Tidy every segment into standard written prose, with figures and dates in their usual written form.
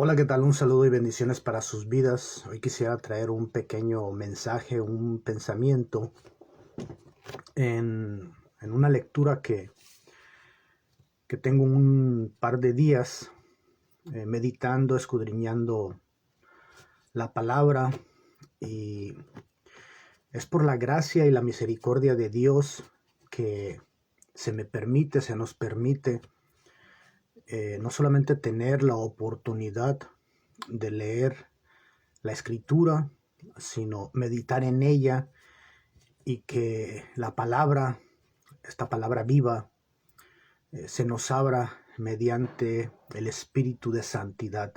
Hola, ¿qué tal? Un saludo y bendiciones para sus vidas. Hoy quisiera traer un pequeño mensaje, un pensamiento en una lectura que tengo un par de días meditando, escudriñando la palabra, y es por la gracia y la misericordia de Dios que se nos permite no solamente tener la oportunidad de leer la escritura, sino meditar en ella, y que la palabra, esta palabra viva, se nos abra mediante el Espíritu de Santidad,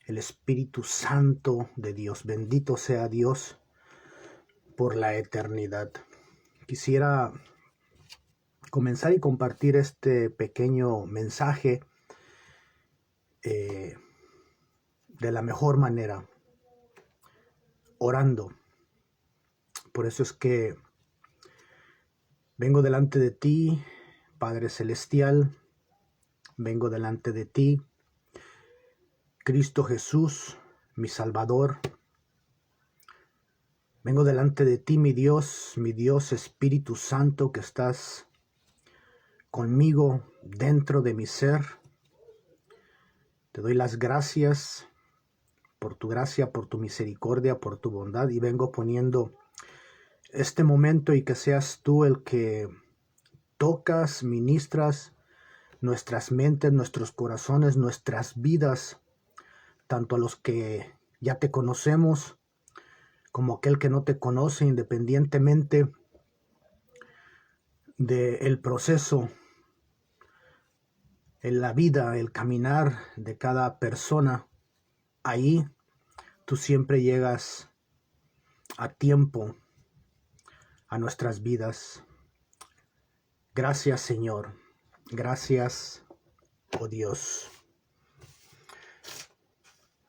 el Espíritu Santo de Dios. Bendito sea Dios por la eternidad. Quisiera comenzar y compartir este pequeño mensaje de la mejor manera, orando. Por eso es que vengo delante de ti, Padre Celestial, vengo delante de ti, Cristo Jesús, mi Salvador. Vengo delante de ti, mi Dios, Espíritu Santo, que estás conmigo dentro de mi ser. Te doy las gracias por tu gracia, por tu misericordia, por tu bondad, y vengo poniendo este momento, y que seas tú el que tocas, ministras nuestras mentes, nuestros corazones, nuestras vidas, tanto a los que ya te conocemos como aquel que no te conoce, independientemente del proceso en la vida, el caminar de cada persona. Ahí tú siempre llegas a tiempo a nuestras vidas. Gracias, Señor. Gracias, oh Dios.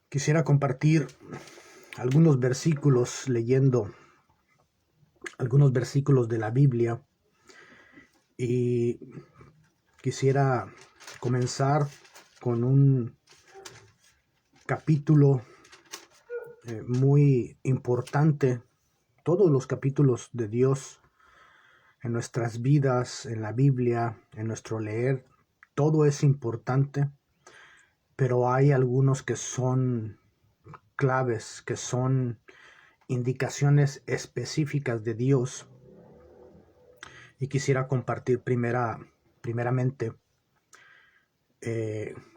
Quisiera compartir algunos versículos, leyendo algunos versículos de la Biblia, y quisiera comenzar con un capítulo muy importante. Todos los capítulos de Dios en nuestras vidas, en la Biblia, en nuestro leer, todo es importante, pero hay algunos que son claves, que son indicaciones específicas de Dios, y quisiera compartir primeramente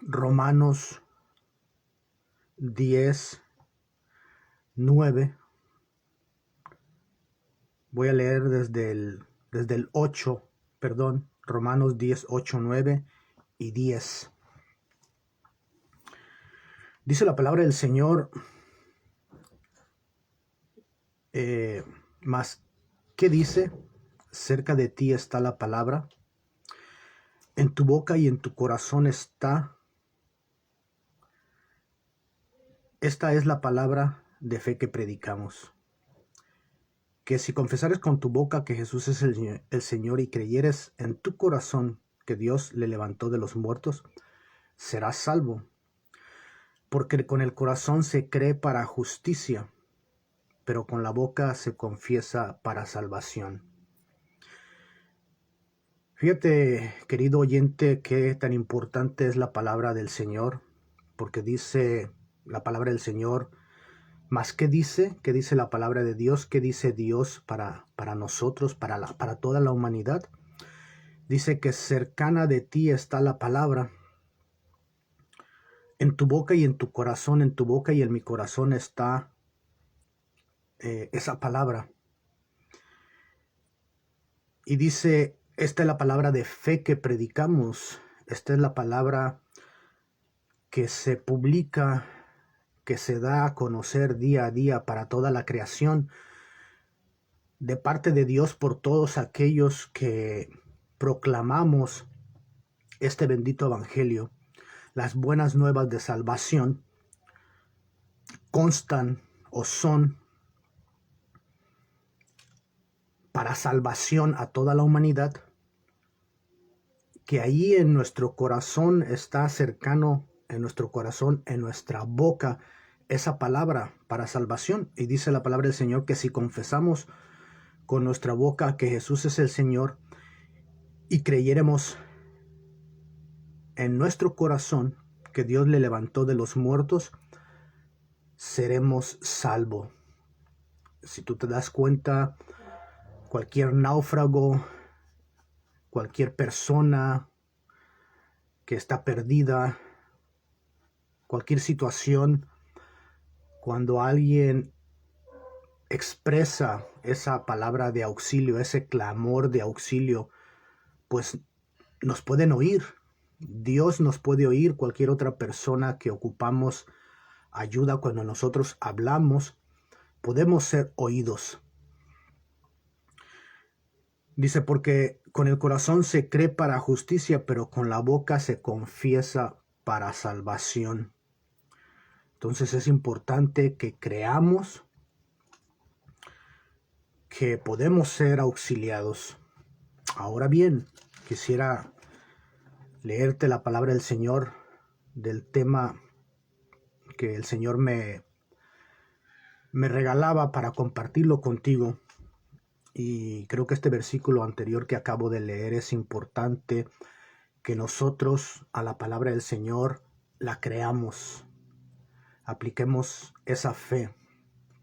Romanos 10:9. Voy a leer desde el 8, Romanos 10:8, 9 y 10. Dice la palabra del Señor: mas, ¿qué dice? Cerca de ti está la palabra, en tu boca y en tu corazón está. Esta es la palabra de fe que predicamos: que si confesares con tu boca que Jesús es el Señor, y creyeres en tu corazón que Dios le levantó de los muertos, serás salvo. Porque con el corazón se cree para justicia, pero con la boca se confiesa para salvación. Fíjate, querido oyente, qué tan importante es la palabra del Señor, porque dice la palabra del Señor: ¿más qué dice? ¿Qué dice la palabra de Dios? ¿Qué dice Dios para nosotros, para toda la humanidad? Dice que cercana de ti está la palabra. En tu boca y en tu corazón, en tu boca y en mi corazón está esa palabra. Y dice, esta es la palabra de fe que predicamos. Esta es la palabra que se publica, que se da a conocer día a día para toda la creación, de parte de Dios, por todos aquellos que proclamamos este bendito evangelio. Las buenas nuevas de salvación constan o son para salvación a toda la humanidad, que ahí en nuestro corazón está cercano en nuestro corazón, en nuestra boca, esa palabra para salvación. Y dice la palabra del Señor que si confesamos con nuestra boca que Jesús es el Señor y creyéremos en nuestro corazón que Dios le levantó de los muertos, seremos salvos. Si tú te das cuenta, cualquier náufrago, cualquier persona que está perdida, cualquier situación, cuando alguien expresa esa palabra de auxilio, ese clamor de auxilio, pues nos pueden oír. Dios nos puede oír. Cualquier otra persona que ocupamos ayuda cuando nosotros hablamos, podemos ser oídos. Dice, porque con el corazón se cree para justicia, pero con la boca se confiesa para salvación. Entonces es importante que creamos que podemos ser auxiliados. Ahora bien, quisiera leerte la palabra del Señor del tema que el Señor me regalaba para compartirlo contigo. Y creo que este versículo anterior que acabo de leer es importante que nosotros a la palabra del Señor la creamos, apliquemos esa fe,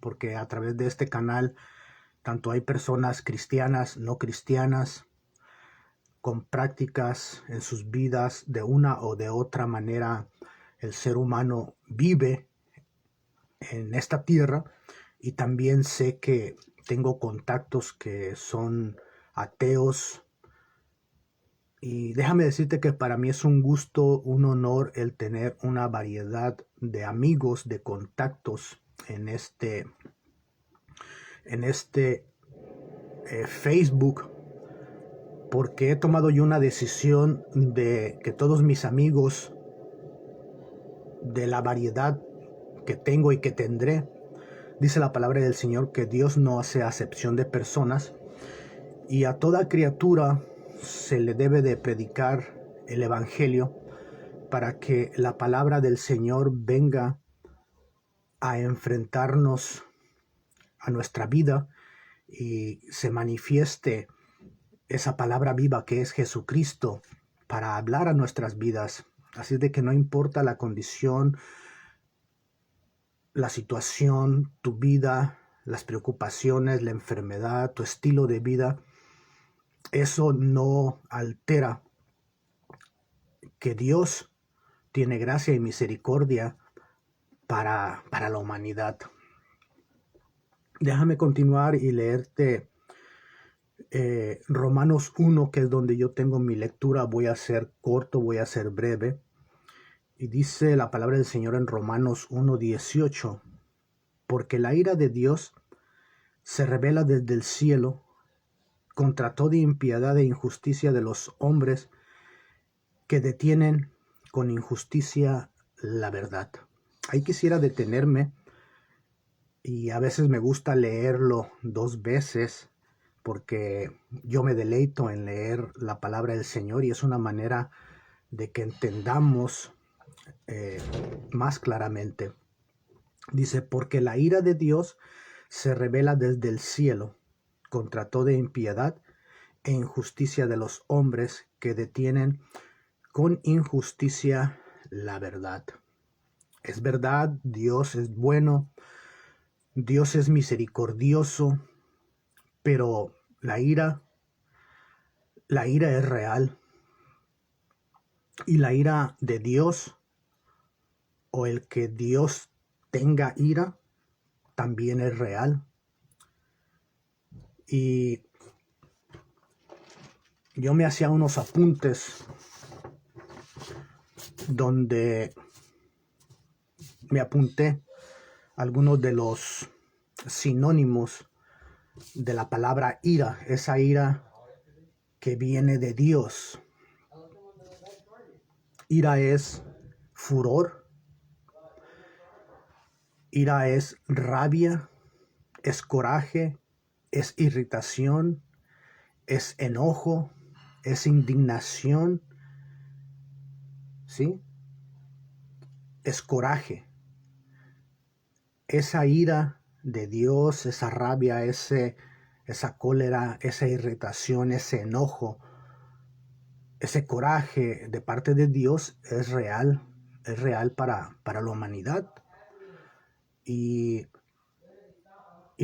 porque a través de este canal tanto hay personas cristianas, no cristianas, con prácticas en sus vidas. De una o de otra manera el ser humano vive en esta tierra, y también sé que tengo contactos que son ateos, y déjame decirte que para mí es un gusto, un honor el tener una variedad de amigos, de contactos en este Facebook, porque he tomado yo una decisión de que todos mis amigos, de la variedad que tengo y que tendré, dice la palabra del Señor que Dios no hace acepción de personas, y a toda criatura se le debe de predicar el evangelio para que la palabra del Señor venga a enfrentarnos a nuestra vida y se manifieste esa palabra viva que es Jesucristo para hablar a nuestras vidas. Así de que no importa la condición, la situación, tu vida, las preocupaciones, la enfermedad, tu estilo de vida, eso no altera que Dios tiene gracia y misericordia para la humanidad. Déjame continuar y leerte Romanos 1, que es donde yo tengo mi lectura. Voy a ser corto, voy a ser breve. Y dice la palabra del Señor en Romanos 1:18, porque la ira de Dios se revela desde el cielo contra toda impiedad e injusticia de los hombres que detienen con injusticia la verdad. Ahí quisiera detenerme, y a veces me gusta leerlo 2 veces porque yo me deleito en leer la palabra del Señor, y es una manera de que entendamos más claramente. Dice, porque la ira de Dios se revela desde el cielo contra toda impiedad e injusticia de los hombres que detienen con injusticia la verdad. Es verdad, Dios es bueno, Dios es misericordioso, pero la ira es real. Y la ira de Dios, o el que Dios tenga ira, también es real. Y yo me hacía unos apuntes donde me apunté algunos de los sinónimos de la palabra ira, esa ira que viene de Dios. Ira es furor, ira es rabia, es coraje, es irritación, es enojo, es indignación, ¿sí? es coraje. Esa ira de Dios, esa rabia, esa cólera, esa irritación, ese enojo, ese coraje de parte de Dios es real para la humanidad. Y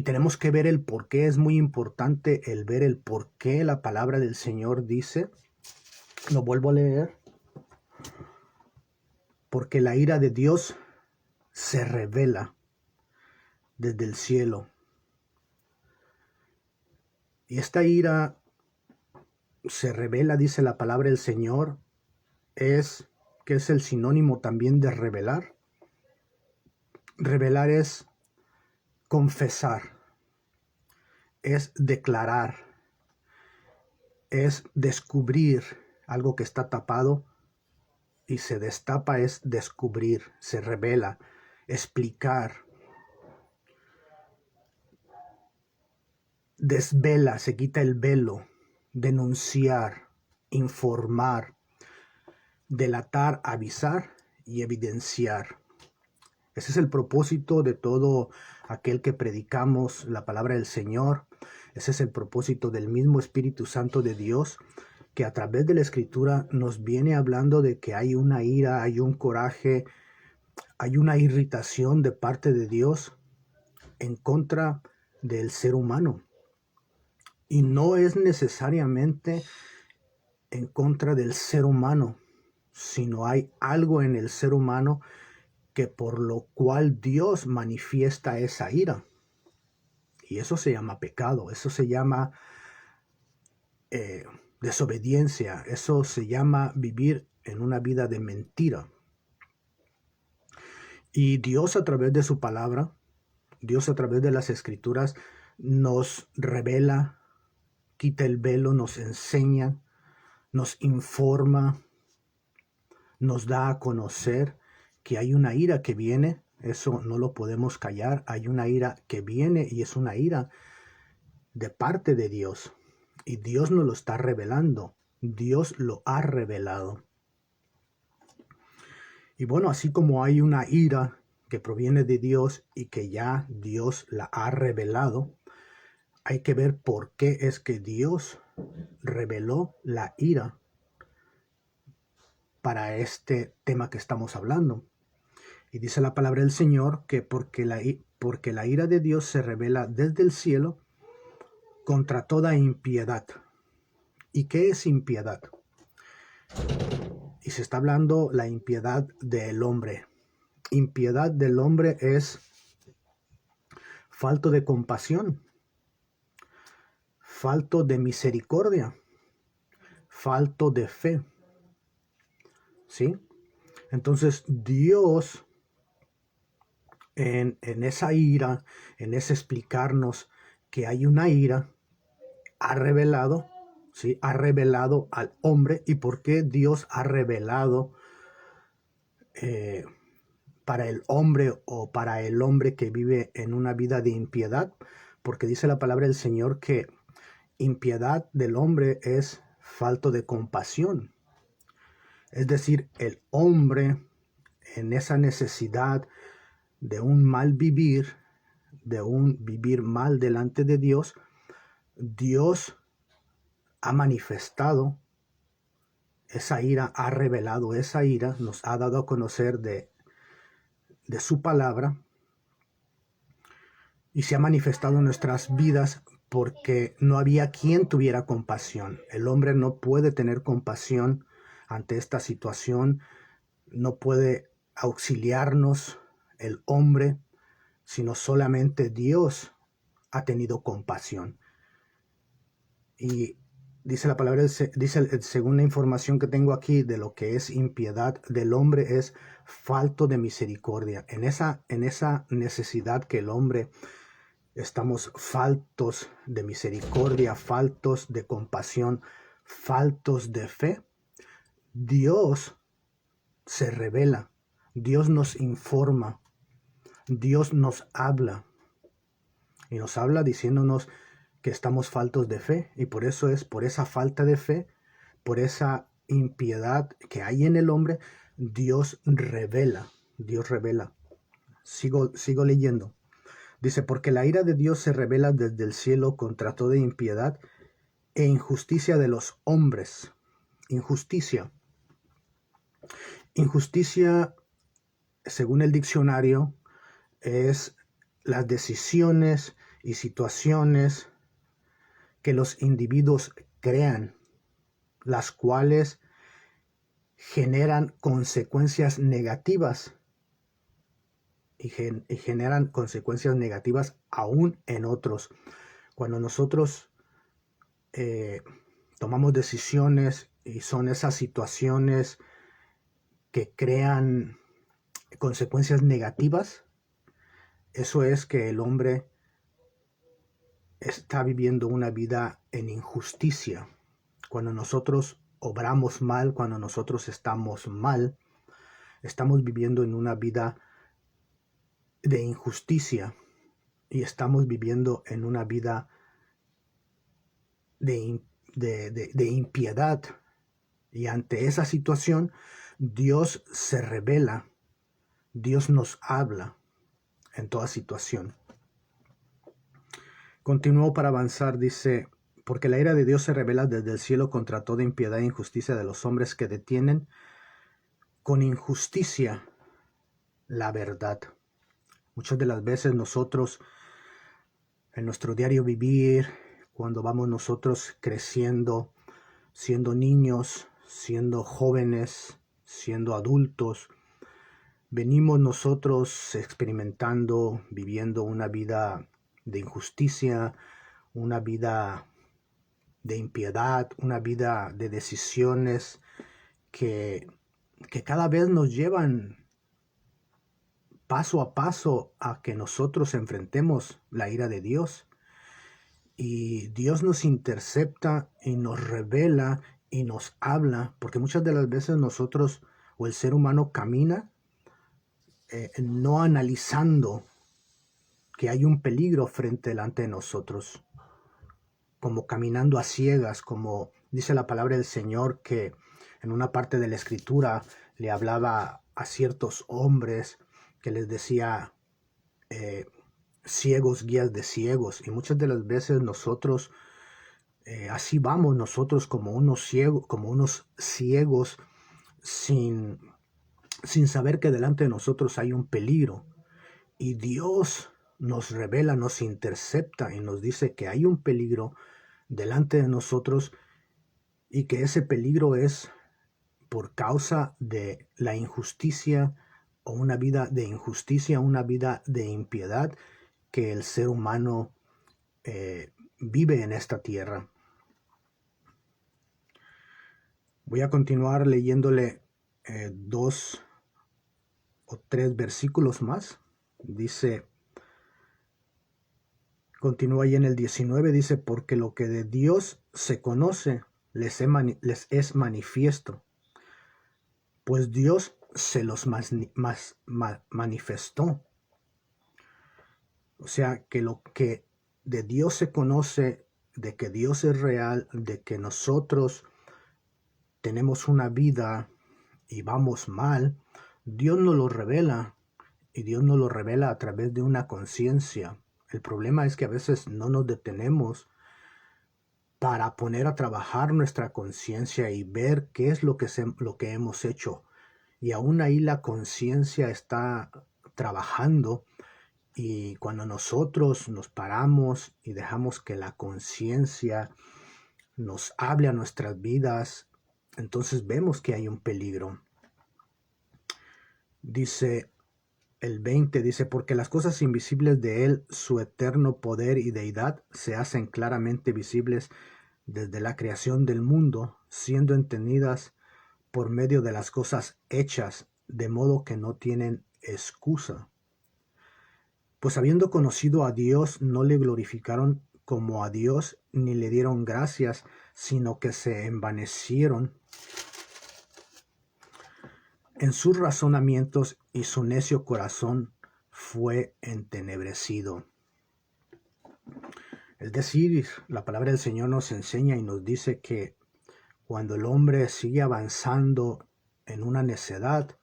tenemos que ver el por qué. Es muy importante el ver el por qué la palabra del Señor dice. Lo vuelvo a leer. Porque la ira de Dios se revela desde el cielo. Y esta ira se revela, dice la palabra del Señor, que es el sinónimo también de revelar. Revelar es confesar, es declarar, es descubrir algo que está tapado y se destapa, es descubrir, se revela, explicar, desvela, se quita el velo, denunciar, informar, delatar, avisar y evidenciar. Ese es el propósito de todo aquel que predicamos la palabra del Señor. Ese es el propósito del mismo Espíritu Santo de Dios, que a través de la Escritura nos viene hablando de que hay una ira, hay un coraje, hay una irritación de parte de Dios en contra del ser humano. Y no es necesariamente en contra del ser humano, sino hay algo en el ser humano que por lo cual Dios manifiesta esa ira. Y eso se llama pecado, eso se llama desobediencia, eso se llama vivir en una vida de mentira. Y Dios a través de su palabra, Dios a través de las Escrituras nos revela, quita el velo, nos enseña, nos informa, nos da a conocer que hay una ira que viene. Eso no lo podemos callar. Hay una ira que viene y es una ira de parte de Dios. Y Dios nos lo está revelando. Dios lo ha revelado. Y bueno, así como hay una ira que proviene de Dios y que ya Dios la ha revelado, hay que ver por qué es que Dios reveló la ira para este tema que estamos hablando. Y dice la palabra del Señor que porque la ira de Dios se revela desde el cielo contra toda impiedad. ¿Y qué es impiedad? Y se está hablando la impiedad del hombre. Impiedad del hombre es falto de compasión, falto de misericordia, falto de fe. ¿Sí? Entonces Dios en esa ira, en ese explicarnos que hay una ira, ha revelado, ¿sí? Ha revelado al hombre. ¿Y por qué Dios ha revelado para el hombre o para el hombre que vive en una vida de impiedad? Porque dice la palabra del Señor que impiedad del hombre es falto de compasión. Es decir, el hombre en esa necesidad de un mal vivir, de un vivir mal delante de Dios, Dios ha manifestado esa ira, ha revelado esa ira, nos ha dado a conocer de su palabra y se ha manifestado en nuestras vidas porque no había quien tuviera compasión. El hombre no puede tener compasión ante esta situación, no puede auxiliarnos el hombre, sino solamente Dios ha tenido compasión. Y dice la palabra, dice, según la información que tengo aquí de lo que es impiedad del hombre, es falto de misericordia. En esa necesidad que el hombre estamos faltos de misericordia, faltos de compasión, faltos de fe, Dios se revela, Dios nos informa, Dios nos habla y nos habla diciéndonos que estamos faltos de fe, y por eso es por esa falta de fe, por esa impiedad que hay en el hombre, Dios revela Dios revela. Sigo leyendo. Dice, porque la ira de Dios se revela desde el cielo contra toda impiedad e injusticia de los hombres. Injusticia. Injusticia, según el diccionario, es las decisiones y situaciones que los individuos crean, las cuales generan consecuencias negativas y generan consecuencias negativas aún en otros. Cuando nosotros tomamos decisiones y son esas situaciones que crean consecuencias negativas, eso es que el hombre está viviendo una vida en injusticia. Cuando nosotros obramos mal, cuando nosotros estamos mal, estamos viviendo en una vida de injusticia y estamos viviendo en una vida de impiedad. Y ante esa situación, Dios se revela, Dios nos habla en toda situación. Continuó para avanzar, dice, porque la ira de Dios se revela desde el cielo contra toda impiedad e injusticia de los hombres que detienen con injusticia la verdad. Muchas de las veces nosotros, en nuestro diario vivir, cuando vamos nosotros creciendo, siendo niños, siendo jóvenes, siendo adultos, venimos nosotros experimentando, viviendo una vida de injusticia, una vida de impiedad, una vida de decisiones que cada vez nos llevan paso a paso a que nosotros enfrentemos la ira de Dios. Y Dios nos intercepta y nos revela y nos habla, porque muchas de las veces nosotros o el ser humano camina no analizando que hay un peligro delante de nosotros, como caminando a ciegas, como dice la palabra del Señor, que en una parte de la Escritura le hablaba a ciertos hombres que les decía ciegos, guías de ciegos, y muchas de las veces nosotros así vamos nosotros como unos ciegos sin saber que delante de nosotros hay un peligro. Y Dios nos revela, nos intercepta y nos dice que hay un peligro delante de nosotros y que ese peligro es por causa de la injusticia o una vida de injusticia, una vida de impiedad que el ser humano vive en esta tierra. Voy a continuar leyéndole 2 o 3 versículos más. Dice, continúa ahí en el 19, dice, porque lo que de Dios se conoce les es manifiesto, pues Dios se los manifestó. O sea, que lo que de Dios se conoce, de que Dios es real, de que nosotros tenemos una vida y vamos mal, Dios nos lo revela, y Dios nos lo revela a través de una conciencia. El problema es que a veces no nos detenemos para poner a trabajar nuestra conciencia y ver qué es lo que hemos hecho. Y aún ahí la conciencia está trabajando, y cuando nosotros nos paramos y dejamos que la conciencia nos hable a nuestras vidas, entonces vemos que hay un peligro. Dice el 20, dice, porque las cosas invisibles de Él, su eterno poder y deidad, se hacen claramente visibles desde la creación del mundo, siendo entendidas por medio de las cosas hechas, de modo que no tienen excusa. Pues habiendo conocido a Dios, no le glorificaron como a Dios, ni le dieron gracias, sino que se envanecieron en sus razonamientos, y su necio corazón fue entenebrecido. Es decir, la palabra del Señor nos enseña y nos dice que cuando el hombre sigue avanzando en una necedad,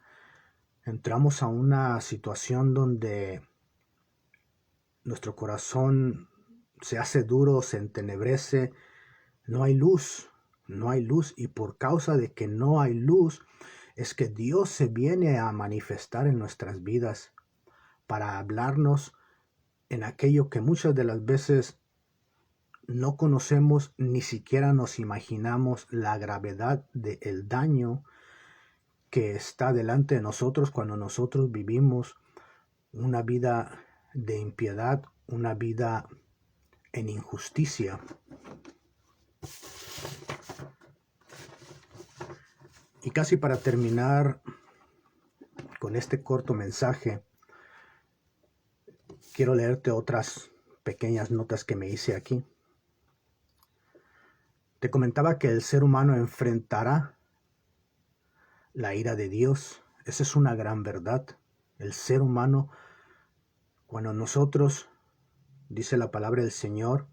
entramos a una situación donde nuestro corazón se hace duro, se entenebrece, no hay luz, no hay luz, y por causa de que no hay luz, es que Dios se viene a manifestar en nuestras vidas para hablarnos en aquello que muchas de las veces no conocemos, ni siquiera nos imaginamos la gravedad del daño que está delante de nosotros cuando nosotros vivimos una vida de impiedad, una vida en injusticia. Y casi para terminar con este corto mensaje, quiero leerte otras pequeñas notas que me hice aquí. Te comentaba que el ser humano enfrentará la ira de Dios. Esa es una gran verdad. El ser humano, cuando nosotros, dice la palabra del Señor,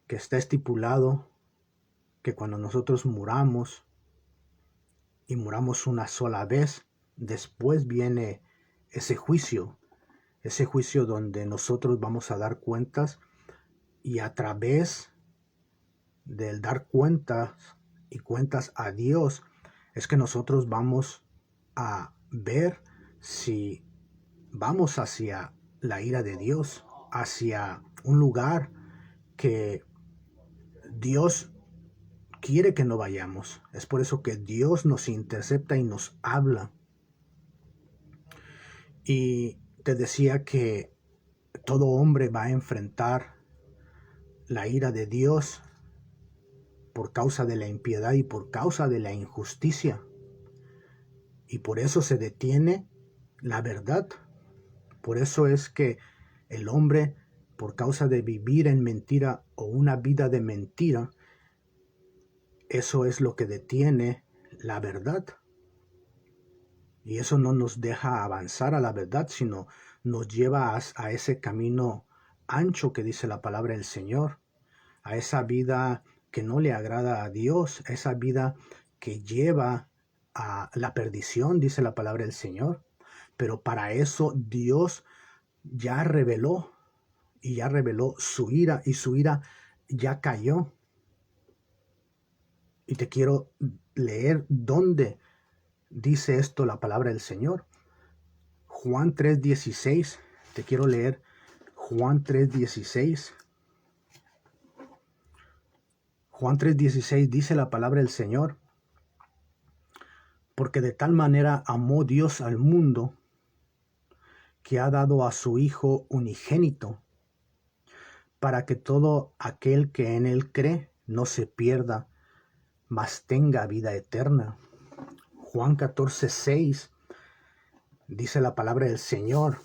que está estipulado que cuando nosotros muramos, y muramos una sola vez, después viene ese juicio donde nosotros vamos a dar cuentas, y a través del dar cuentas y cuentas a Dios es que nosotros vamos a ver si vamos hacia la ira de Dios, hacia un lugar que Dios quiere que no vayamos. Es por eso que Dios nos intercepta y nos habla. Y te decía que todo hombre va a enfrentar la ira de Dios por causa de la impiedad y por causa de la injusticia. Y por eso se detiene la verdad. Por eso es que el hombre, por causa de vivir en mentira o una vida de mentira, eso es lo que detiene la verdad. Y eso no nos deja avanzar a la verdad, sino nos lleva a ese camino ancho que dice la palabra del Señor, a esa vida que no le agrada a Dios, a esa vida que lleva a la perdición, dice la palabra del Señor. Pero para eso Dios ya reveló su ira, y su ira ya cayó. Y te quiero leer dónde dice esto la palabra del Señor. Juan 3:16. Te quiero leer Juan 3:16. Juan 3:16 dice la palabra del Señor: porque de tal manera amó Dios al mundo, que ha dado a su Hijo unigénito, para que todo aquel que en él cree no se pierda, mas tenga vida eterna. Juan 14:6 dice la palabra del Señor.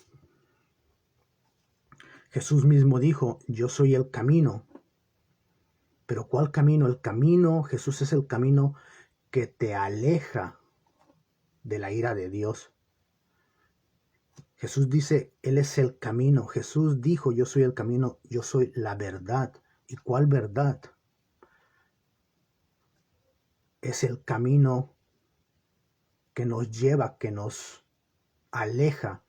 Jesús mismo dijo: yo soy el camino. Pero ¿cuál camino? El camino, Jesús es el camino que te aleja de la ira de Dios. Jesús dice, Él es el camino. Jesús dijo, yo soy el camino, yo soy la verdad. ¿Y cuál verdad? Es el camino que nos lleva, que nos aleja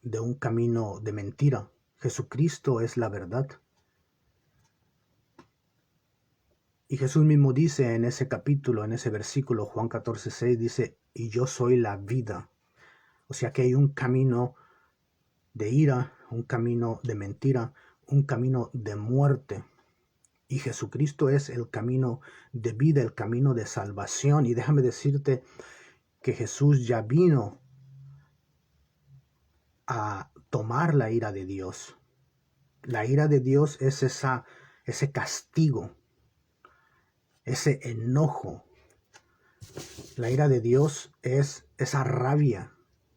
de un camino de mentira. Jesucristo es la verdad. Y Jesús mismo dice en ese capítulo, en ese versículo, Juan 14:6, dice, y yo soy la vida. O sea que hay un camino de ira, un camino de mentira, un camino de muerte. Y Jesucristo es el camino de vida, el camino de salvación. Y déjame decirte que Jesús ya vino a tomar la ira de Dios. La ira de Dios es ese castigo, ese enojo. La ira de Dios es esa rabia,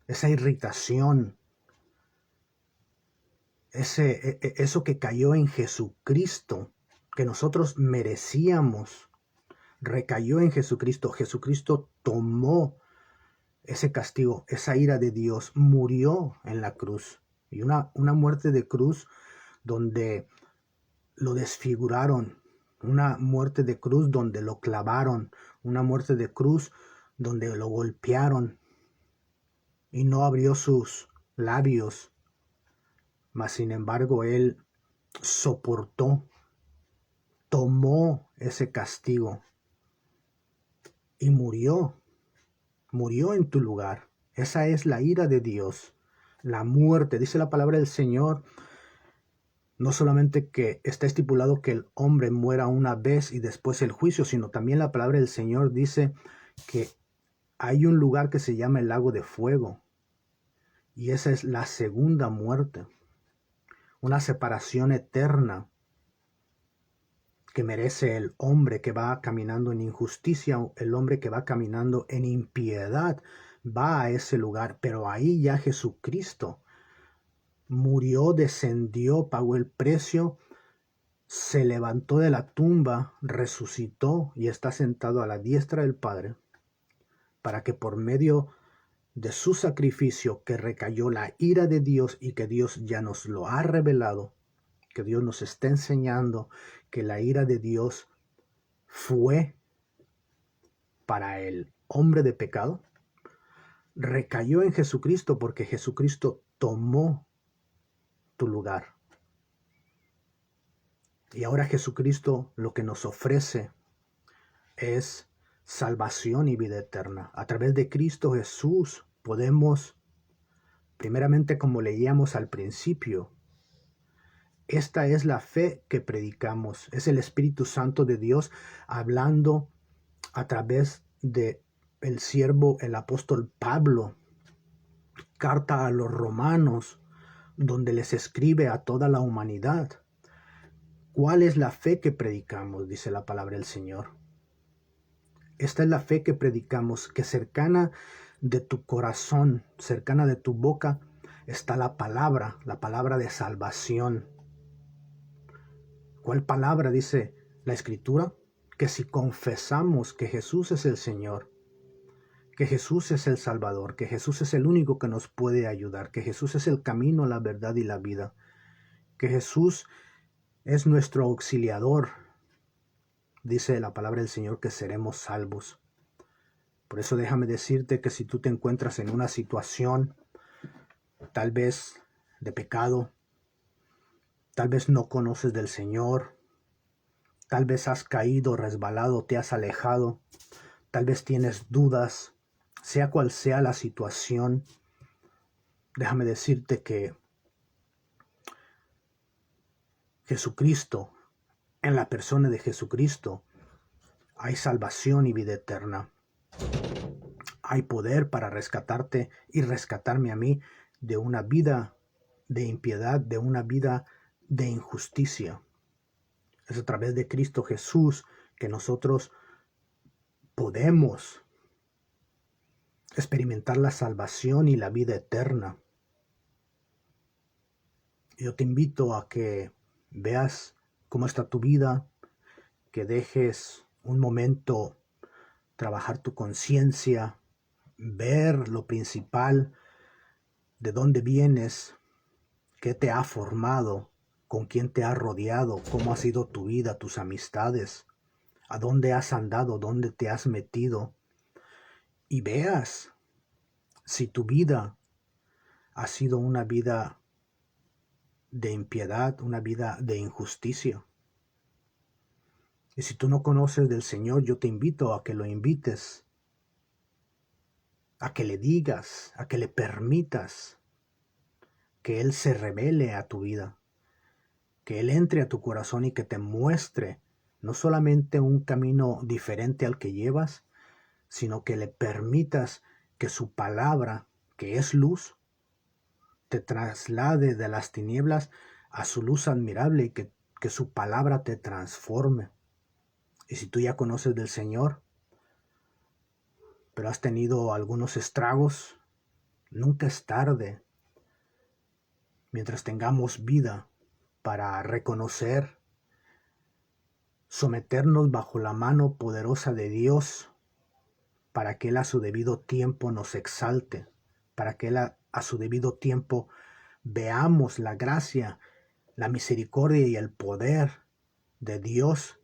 esa irritación, eso que cayó en Jesucristo, que nosotros merecíamos, recayó en Jesucristo. Jesucristo tomó ese castigo, esa ira de Dios, murió en la cruz. Y una muerte de cruz donde lo desfiguraron, una muerte de cruz donde lo clavaron, una muerte de cruz donde lo golpearon, y no abrió sus labios, mas sin embargo él soportó, tomó ese castigo y murió en tu lugar. Esa es la ira de Dios, la muerte. Dice la palabra del Señor, no solamente que está estipulado que el hombre muera una vez y después el juicio, sino también la palabra del Señor dice que hay un lugar que se llama el lago de fuego, y esa es la segunda muerte, una separación eterna que merece el hombre que va caminando en injusticia, el hombre que va caminando en impiedad, va a ese lugar. Pero ahí ya Jesucristo murió, descendió, pagó el precio, se levantó de la tumba, resucitó y está sentado a la diestra del Padre, para que por medio de su sacrificio, que recayó la ira de Dios y que Dios ya nos lo ha revelado, que Dios nos está enseñando que la ira de Dios fue para el hombre de pecado, recayó en Jesucristo porque Jesucristo tomó tu lugar. Y ahora Jesucristo lo que nos ofrece es salvación y vida eterna. A través de Cristo Jesús podemos, primeramente como leíamos al principio, esta es la fe que predicamos. Es el Espíritu Santo de Dios hablando a través de el siervo, el apóstol Pablo, carta a los romanos, donde les escribe a toda la humanidad. ¿Cuál es la fe que predicamos? Dice la palabra del Señor. Esta es la fe que predicamos, que cercana de tu corazón, cercana de tu boca, está la palabra de salvación. ¿Cuál palabra dice la Escritura? Que si confesamos que Jesús es el Señor, que Jesús es el Salvador, que Jesús es el único que nos puede ayudar, que Jesús es el camino, la verdad y la vida, que Jesús es nuestro auxiliador, dice la palabra del Señor que seremos salvos. Por eso déjame decirte que si tú te encuentras en una situación tal vez de pecado, tal vez no conoces del Señor, tal vez has caído, resbalado, te has alejado, tal vez tienes dudas, sea cual sea la situación, déjame decirte que Jesucristo, en la persona de Jesucristo, hay salvación y vida eterna. Hay poder para rescatarte y rescatarme a mí de una vida de impiedad, de una vida de injusticia. Es a través de Cristo Jesús que nosotros podemos experimentar la salvación y la vida eterna. Yo te invito a que veas cómo está tu vida, que dejes un momento trabajar tu conciencia, ver lo principal, de dónde vienes, qué te ha formado, con quién te ha rodeado, cómo ha sido tu vida, tus amistades, a dónde has andado, dónde te has metido, y veas si tu vida ha sido una vida de impiedad, una vida de injusticia. Y si tú no conoces del Señor, yo te invito a que lo invites, a que le digas, a que le permitas que Él se revele a tu vida, que Él entre a tu corazón y que te muestre no solamente un camino diferente al que llevas, sino que le permitas que su palabra, que es luz, te traslade de las tinieblas a su luz admirable y que su palabra te transforme. Y si tú ya conoces del Señor, pero has tenido algunos estragos, nunca es tarde, mientras tengamos vida, para reconocer, someternos bajo la mano poderosa de Dios, para que Él a su debido tiempo nos exalte, para que Él a su debido tiempo veamos la gracia, la misericordia y el poder de Dios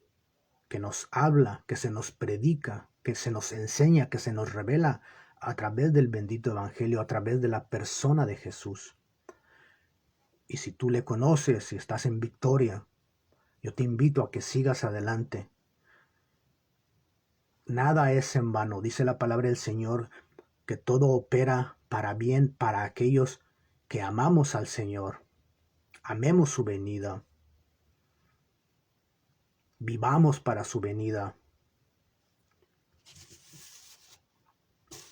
que nos habla, que se nos predica, que se nos enseña, que se nos revela a través del bendito evangelio, a través de la persona de Jesús. Y si tú le conoces y estás en victoria, yo te invito a que sigas adelante. Nada es en vano, dice la palabra del Señor, que todo opera para bien para aquellos que amamos al Señor. Amemos su venida. Vivamos para su venida.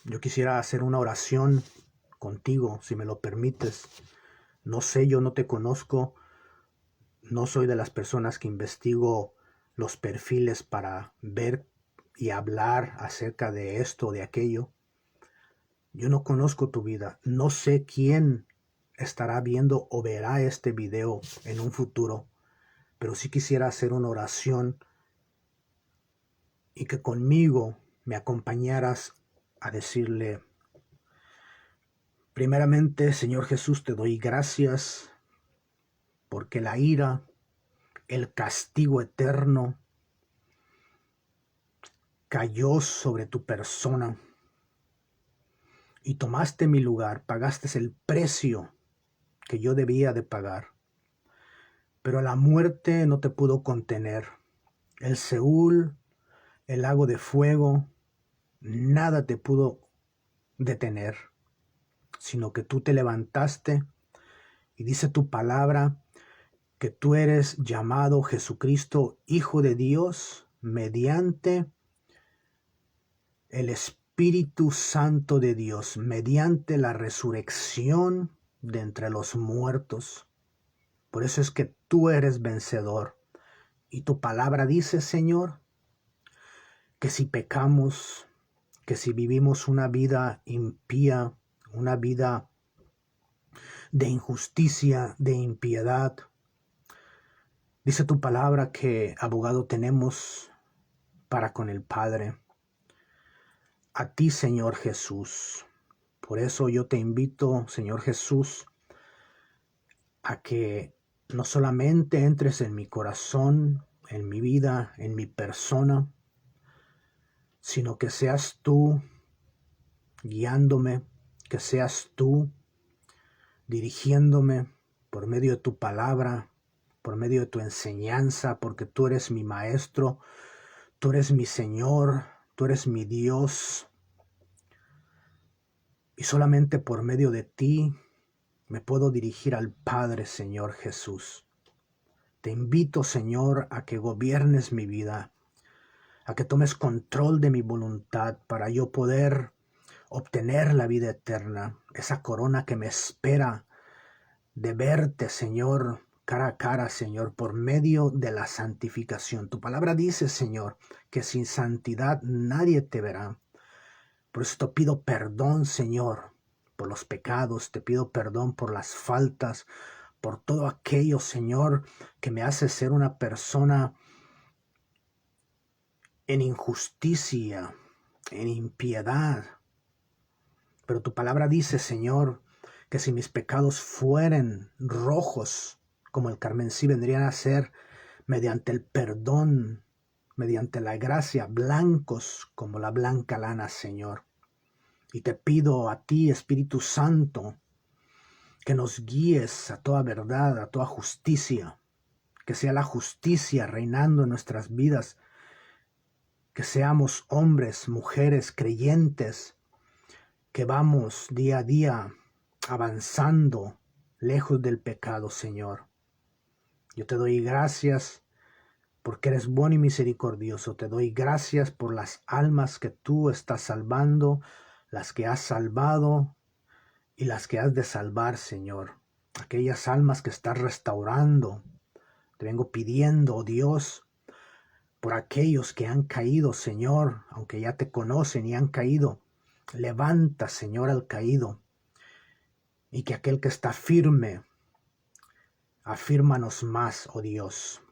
Yo quisiera hacer una oración contigo, si me lo permites. No sé, yo no te conozco. No soy de las personas que investigo los perfiles para ver y hablar acerca de esto o de aquello. Yo no conozco tu vida. No sé quién estará viendo o verá este video en un futuro. Pero sí quisiera hacer una oración y que conmigo me acompañaras a decirle: primeramente, Señor Jesús, te doy gracias porque la ira, el castigo eterno cayó sobre tu persona y tomaste mi lugar, pagaste el precio que yo debía de pagar. Pero la muerte no te pudo contener. El Seúl, el lago de fuego, nada te pudo detener, sino que tú te levantaste y dice tu palabra que tú eres llamado Jesucristo, Hijo de Dios, mediante el Espíritu Santo de Dios, mediante la resurrección de entre los muertos. Por eso es que tú eres vencedor. Y tu palabra dice, Señor, que si pecamos, que si vivimos una vida impía, una vida de injusticia, de impiedad, dice tu palabra que abogado tenemos para con el Padre, a ti, Señor Jesús. Por eso yo te invito, Señor Jesús, a que no solamente entres en mi corazón, en mi vida, en mi persona, sino que seas tú guiándome, que seas tú dirigiéndome por medio de tu palabra, por medio de tu enseñanza, porque tú eres mi maestro, tú eres mi Señor, tú eres mi Dios. Y solamente por medio de ti me puedo dirigir al Padre, Señor Jesús. Te invito, Señor, a que gobiernes mi vida, a que tomes control de mi voluntad para yo poder obtener la vida eterna, esa corona que me espera de verte, Señor, cara a cara, Señor, por medio de la santificación. Tu palabra dice, Señor, que sin santidad nadie te verá. Por eso te pido perdón, Señor, por los pecados, te pido perdón por las faltas, por todo aquello, Señor, que me hace ser una persona en injusticia, en impiedad. Pero tu palabra dice, Señor, que si mis pecados fueren rojos como el carmesí, vendrían a ser mediante el perdón, mediante la gracia, blancos como la blanca lana, Señor. Y te pido a ti, Espíritu Santo, que nos guíes a toda verdad, a toda justicia, que sea la justicia reinando en nuestras vidas, que seamos hombres, mujeres, creyentes, que vamos día a día avanzando lejos del pecado, Señor. Yo te doy gracias porque eres bueno y misericordioso. Te doy gracias por las almas que tú estás salvando, las que has salvado y las que has de salvar, Señor. Aquellas almas que estás restaurando. Te vengo pidiendo, oh Dios, por aquellos que han caído, Señor, aunque ya te conocen y han caído. Levanta, Señor, al caído. Y que aquel que está firme, afírmanos más, oh Dios.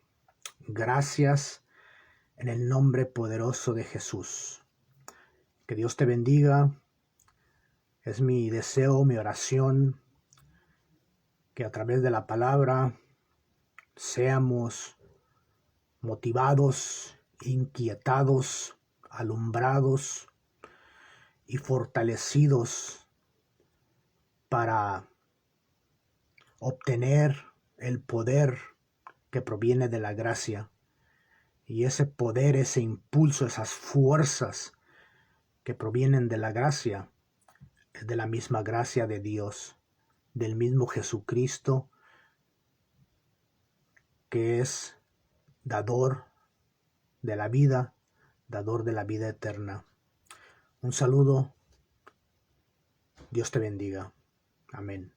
Gracias en el nombre poderoso de Jesús. Que Dios te bendiga. Es mi deseo, mi oración, que a través de la palabra seamos motivados, inquietados, alumbrados y fortalecidos para obtener el poder que proviene de la gracia. Y ese poder, ese impulso, esas fuerzas que provienen de la gracia, es de la misma gracia de Dios, del mismo Jesucristo, que es dador de la vida, dador de la vida eterna. Un saludo. Dios te bendiga. Amén.